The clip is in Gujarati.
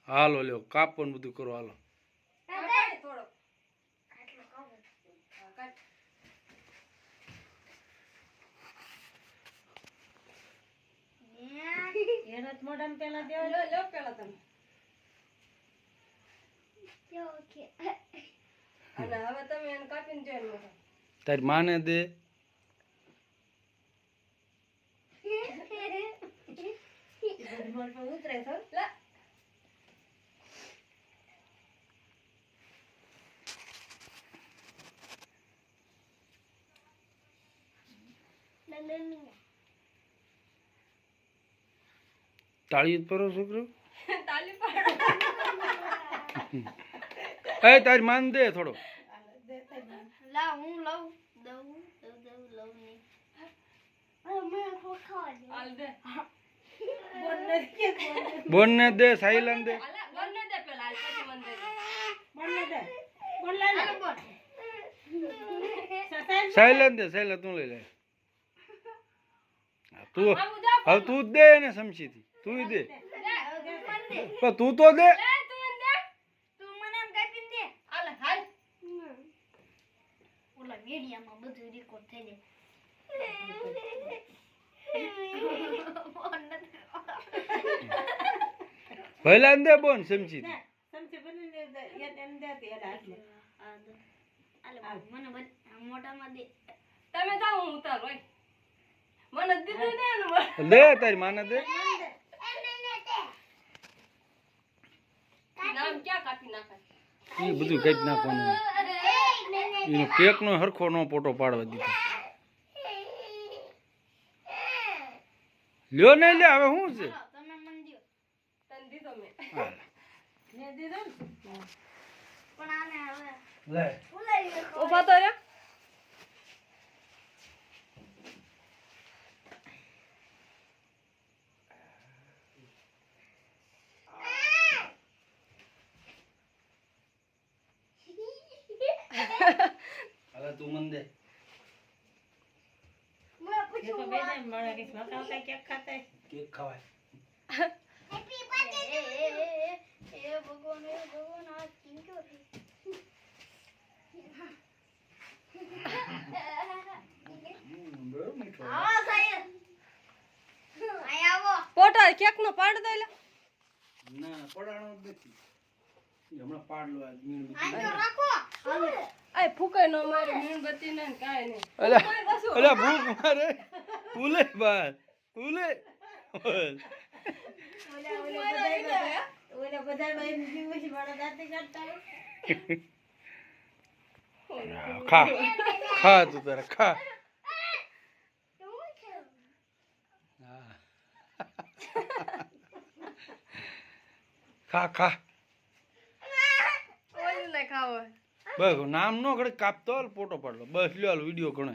હાલો લ્યો કાપવાનું બધું કરો હાલો. તારી માને દે. તાળી પરો છોકરો. એ તારી માન દે થોડો. બોન ને દે સાઈલન દે. સાઈલન દે સાઈલન તું લઈ લે. તું હવે તું જ દે ને સમસી થી તું દે તું તો દે. પહેલા દે બોન સમસી થી. લે તારી માને દે. એ બધું કઈ નાખવાનું. એનો કેક નો હરખો નો ફોટો પાડવા દીધો. લ્યો ને લે હવે શું છે. ઉભા તો રે. હવે તું મન દે. કેક ખવાય. પોટા કેક નો પાડ દે. ના પડાણો જ નથી. હમણાં પાડલો આ આ ફૂકાઈ નો મારે મીણબત્તી ને કાઈ નહીં. અલા ભૂખ મારે ઉલે બાર ઉલે. ખા ખા તું તારા ખા. ખા ખા બસ નામ નો ઘડે કાપતો ફોટો પાડલો બસ લ્યો વિડીયો ઘણો.